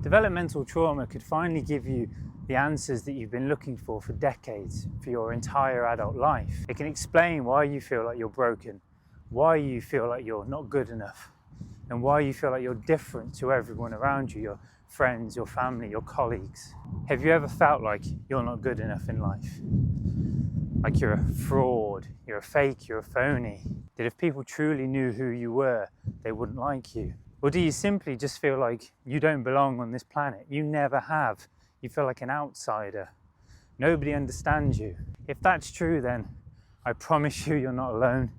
Developmental trauma could finally give you the answers that you've been looking for decades, for your entire adult life. It can explain why you feel like you're broken, why you feel like you're not good enough, and why you feel like you're different to everyone around you, your friends, your family, your colleagues. Have you ever felt like you're not good enough in life? Like you're a fraud, you're a fake, you're a phony? That if people truly knew who you were, they wouldn't like you? Or do you simply just feel like you don't belong on this planet? You never have. You feel like an outsider. Nobody understands you. If that's true, then I promise you, you're not alone.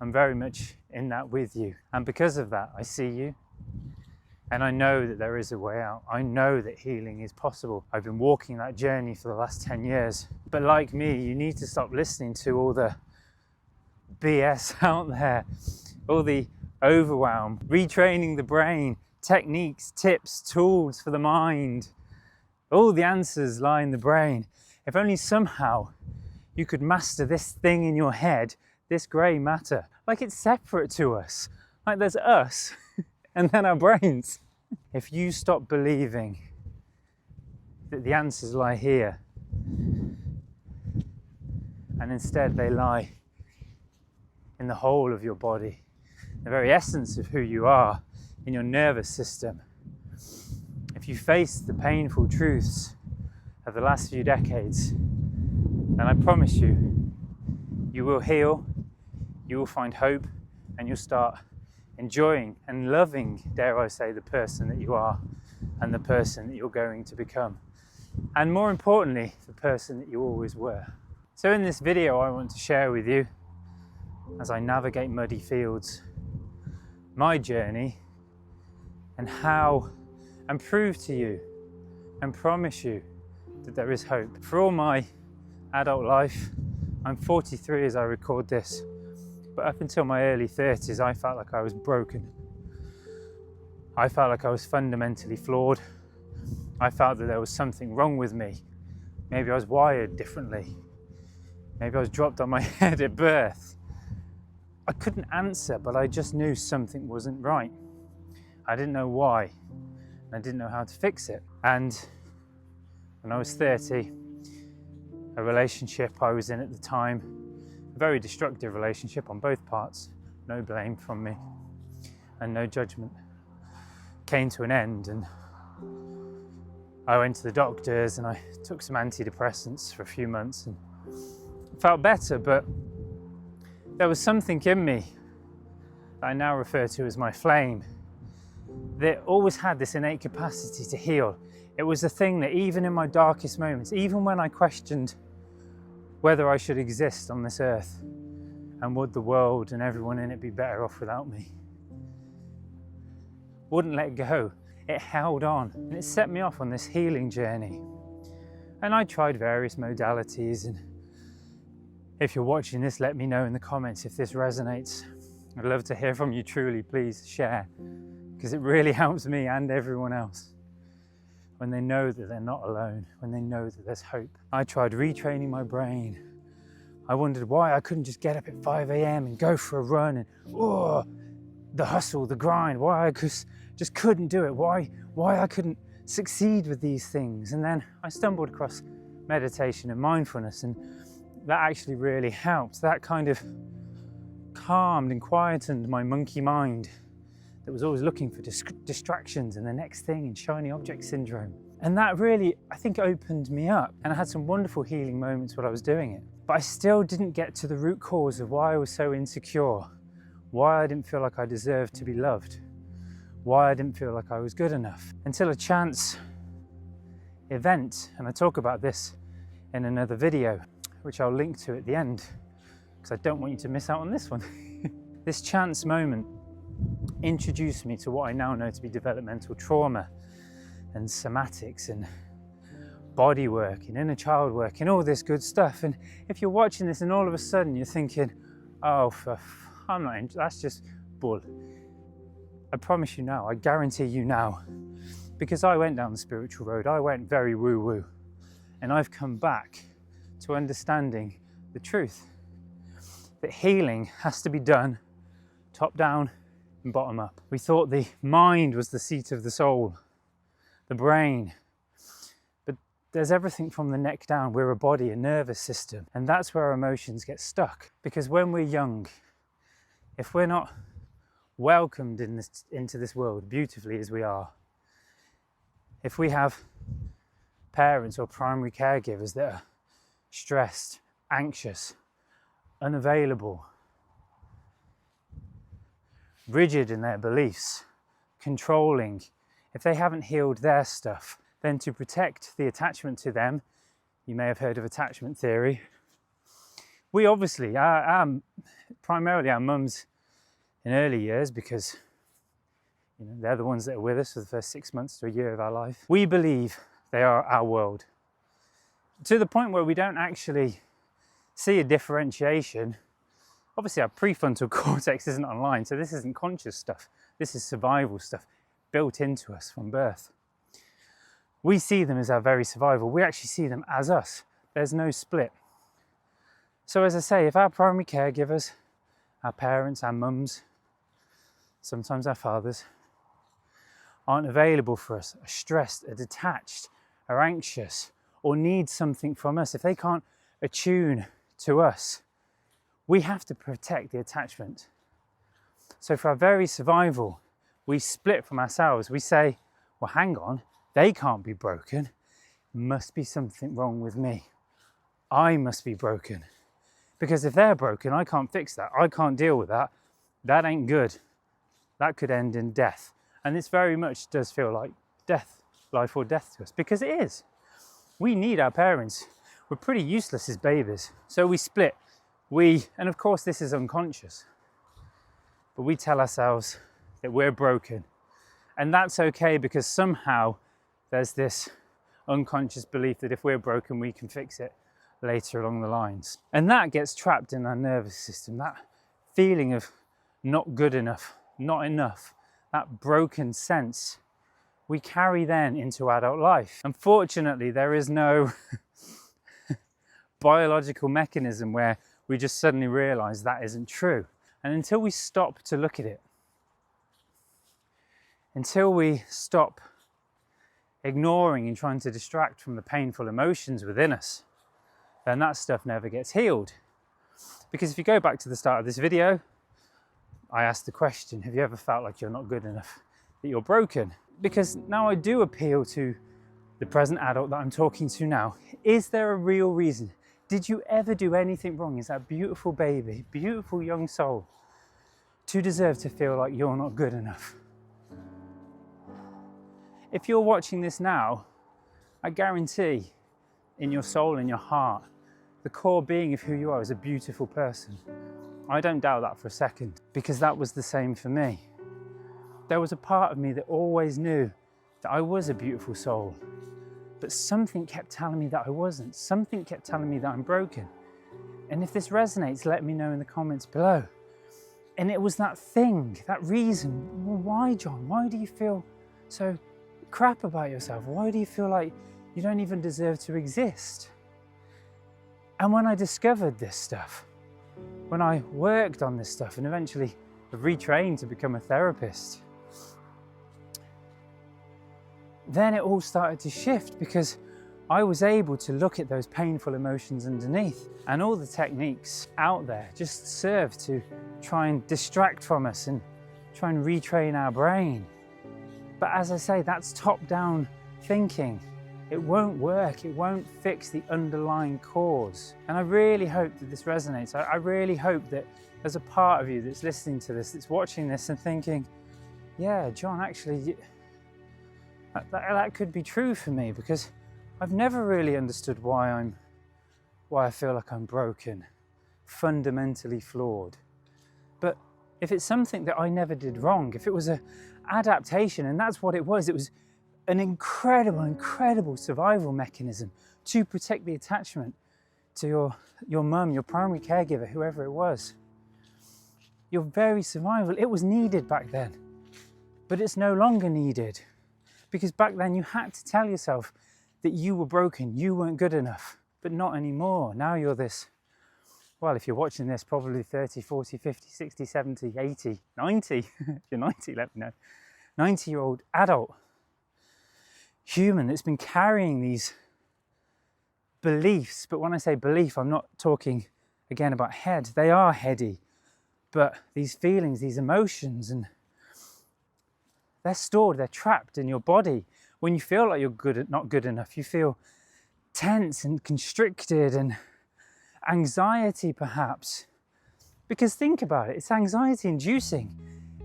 I'm very much in that with you. And because of that, I see you. And I know that there is a way out. I know that healing is possible. I've been walking that journey for the last 10 years. But like me, you need to stop listening to all the BS out there, all the overwhelm, retraining the brain, techniques, tips, tools for the mind. All the answers lie in the brain. If only somehow you could master this thing in your head, this grey matter, like it's separate to us, like there's us and then our brains. If you stop believing that the answers lie here, and instead they lie in the whole of your body, the very essence of who you are, in your nervous system. If you face the painful truths of the last few decades, then I promise you, you will heal, you will find hope, and you'll start enjoying and loving, dare I say, the person that you are and the person that you're going to become. And more importantly, the person that you always were. So in this video, I want to share with you, as I navigate muddy fields, my journey and how, and prove to you and promise you that there is hope. For all my adult life, I'm 43 as I record this, but up until my early 30s, I felt like I was broken. I felt like I was fundamentally flawed. I felt that there was something wrong with me. Maybe I was wired differently. Maybe I was dropped on my head at birth. I couldn't answer, but I just knew something wasn't right. I didn't know why, and I didn't know how to fix it. And when I was 30, a relationship I was in at the time, a very destructive relationship on both parts, no blame from me and no judgment, came to an end, and I went to the doctors and I took some antidepressants for a few months and felt better, but there was something in me that I now refer to as my flame that always had this innate capacity to heal. It was the thing that even in my darkest moments, even when I questioned whether I should exist on this earth and would the world and everyone in it be better off without me, wouldn't let go. It held on and it set me off on this healing journey. And I tried various modalities, and if you're watching this, let me know in the comments if this resonates. I'd love to hear from you, truly. Please share, because it really helps me and everyone else when they know that they're not alone, when they know that there's hope. I tried retraining my brain. I wondered why I couldn't just get up at 5 a.m. and go for a run, and the hustle, the grind, why I just couldn't do it, why I couldn't succeed with these things. And then I stumbled across meditation and mindfulness, and that actually really helped. That kind of calmed and quietened my monkey mind that was always looking for distractions and the next thing and shiny object syndrome. And that really, I think, opened me up. And I had some wonderful healing moments while I was doing it. But I still didn't get to the root cause of why I was so insecure, why I didn't feel like I deserved to be loved, why I didn't feel like I was good enough, until a chance event, and I talk about this in another video, which I'll link to at the end, because I don't want you to miss out on this one. This chance moment introduced me to what I now know to be developmental trauma and somatics and body work and inner child work and all this good stuff. And if you're watching this and all of a sudden you're thinking, oh, I'm not, that's just bull. I promise you now, I guarantee you now, because I went down the spiritual road, I went very woo-woo, and I've come back to understanding the truth that healing has to be done top down, and bottom up. We thought the mind was the seat of the soul, the brain. But there's everything from the neck down. We're a body, a nervous system. And that's where our emotions get stuck. Because when we're young, if we're not welcomed into this world beautifully as we are, if we have parents or primary caregivers that are stressed, anxious, unavailable, rigid in their beliefs, controlling, if they haven't healed their stuff, then to protect the attachment to them, you may have heard of attachment theory. We obviously, primarily our mums in early years, because they're the ones that are with us for the first 6 months to a year of our life. We believe they are our world, to the point where we don't actually see a differentiation. Obviously, our prefrontal cortex isn't online, so this isn't conscious stuff. This is survival stuff built into us from birth. We see them as our very survival. We actually see them as us. There's no split. So as I say, if our primary caregivers, our parents, our mums, sometimes our fathers, aren't available for us, are stressed, are detached, are anxious, or need something from us, if they can't attune to us, we have to protect the attachment. So for our very survival, we split from ourselves. We say, well, hang on, they can't be broken. Must be something wrong with me. I must be broken. Because if they're broken, I can't fix that. I can't deal with that. That ain't good. That could end in death. And this very much does feel like death, life or death to us, because it is. We need our parents. We're pretty useless as babies. So we split. And of course this is unconscious, but we tell ourselves that we're broken. And that's okay, because somehow there's this unconscious belief that if we're broken, we can fix it later along the lines. And that gets trapped in our nervous system, that feeling of not good enough, not enough, that broken sense we carry then into adult life. Unfortunately, there is no biological mechanism where we just suddenly realize that isn't true. And until we stop to look at it, until we stop ignoring and trying to distract from the painful emotions within us, then that stuff never gets healed. Because if you go back to the start of this video, I asked the question, have you ever felt like you're not good enough, that you're broken? Because now I do appeal to the present adult that I'm talking to now. Is there a real reason? Did you ever do anything wrong as that beautiful baby, beautiful young soul, to deserve to feel like you're not good enough? If you're watching this now, I guarantee in your soul, in your heart, the core being of who you are is a beautiful person. I don't doubt that for a second, because that was the same for me. There was a part of me that always knew that I was a beautiful soul, but something kept telling me that I wasn't. Something kept telling me that I'm broken. And if this resonates, let me know in the comments below. And it was that thing, that reason. Well, why, John? Why do you feel so crap about yourself? Why do you feel like you don't even deserve to exist? And when I discovered this stuff, when I worked on this stuff and eventually retrained to become a therapist, then it all started to shift, because I was able to look at those painful emotions underneath, and all the techniques out there just serve to try and distract from us and try and retrain our brain. But as I say, that's top-down thinking. It won't work. It won't fix the underlying cause. And I really hope that this resonates. I really hope that there's a part of you that's listening to this, that's watching this and thinking, yeah, John, actually, that could be true for me, because I've never really understood why I feel like I'm broken, fundamentally flawed. But if it's something that I never did wrong, if it was an adaptation, and that's what it was an incredible survival mechanism to protect the attachment to your mum, your primary caregiver, whoever it was. Your very survival, it was needed back then, but it's no longer needed. Because back then you had to tell yourself that you were broken, you weren't good enough, but not anymore. Now you're this well, if you're watching this, probably 30, 40, 50, 60, 70, 80, 90, if you're 90, let me know, 90-year-old adult human that's been carrying these beliefs. But when I say belief, I'm not talking again about head. They are heady, but these feelings, these emotions, and they're stored, they're trapped in your body. When you feel like you're not good enough, you feel tense and constricted and anxiety perhaps. Because think about it, it's anxiety inducing.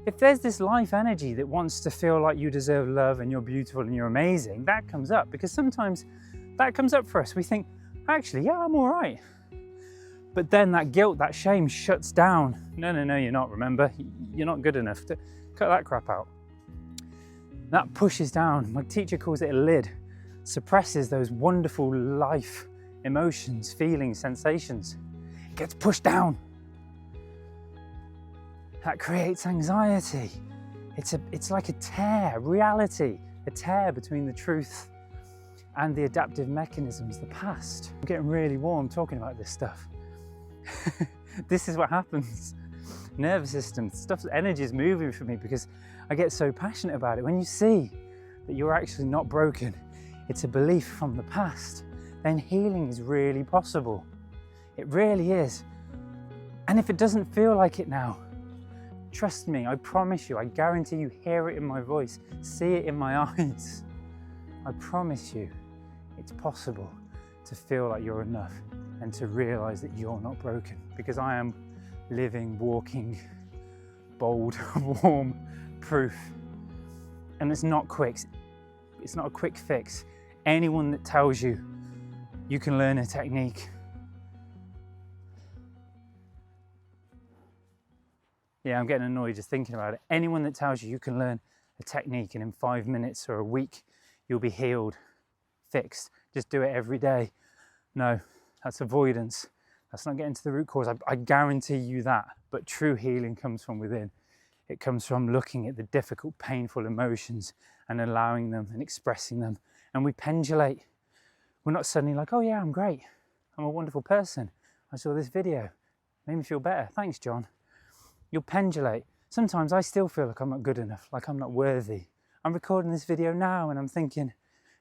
If there's this life energy that wants to feel like you deserve love and you're beautiful and you're amazing, that comes up, because sometimes that comes up for us. We think, actually, yeah, I'm all right. But then that guilt, that shame shuts down. No, you're not, remember? You're not good enough. Cut that crap out. That pushes down. My teacher calls it a lid. Suppresses those wonderful life emotions, feelings, sensations. It gets pushed down. That creates anxiety. It's like a tear, reality, a tear between the truth and the adaptive mechanisms, the past. I'm getting really warm talking about this stuff. This is what happens. Nervous system, stuff, energy is moving for me because I get so passionate about it. When you see that you're actually not broken, it's a belief from the past, then healing is really possible. It really is. And if it doesn't feel like it now, trust me, I promise you, I guarantee you hear it in my voice, see it in my eyes. I promise you, it's possible to feel like you're enough and to realize that you're not broken, because I am living, walking, bold, warm proof. And it's not quick. It's not a quick fix. Anyone that tells you you can learn a technique, yeah, I'm getting annoyed just thinking about it. Anyone that tells you you can learn a technique and in 5 minutes or a week you'll be healed, fixed, just do it every day. No, that's avoidance. That's not getting to the root cause. I guarantee you that. But true healing comes from within. It comes from looking at the difficult, painful emotions and allowing them and expressing them. And we pendulate. We're not suddenly like, oh yeah, I'm great. I'm a wonderful person. I saw this video. Made me feel better. Thanks, John. You'll pendulate. Sometimes I still feel like I'm not good enough, like I'm not worthy. I'm recording this video now and I'm thinking,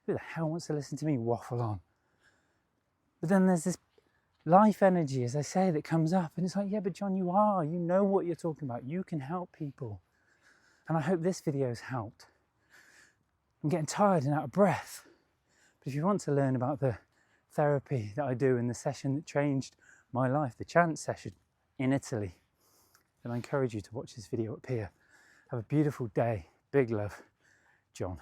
who the hell wants to listen to me waffle on? But then there's this life energy, as I say, that comes up and it's like, yeah, but John, you know what you're talking about. You can help people. And I hope this video has helped. I'm getting tired and out of breath. But if you want to learn about the therapy that I do in the session that changed my life, the chant session in Italy, then I encourage you to watch this video up here. Have a beautiful day. Big love, John.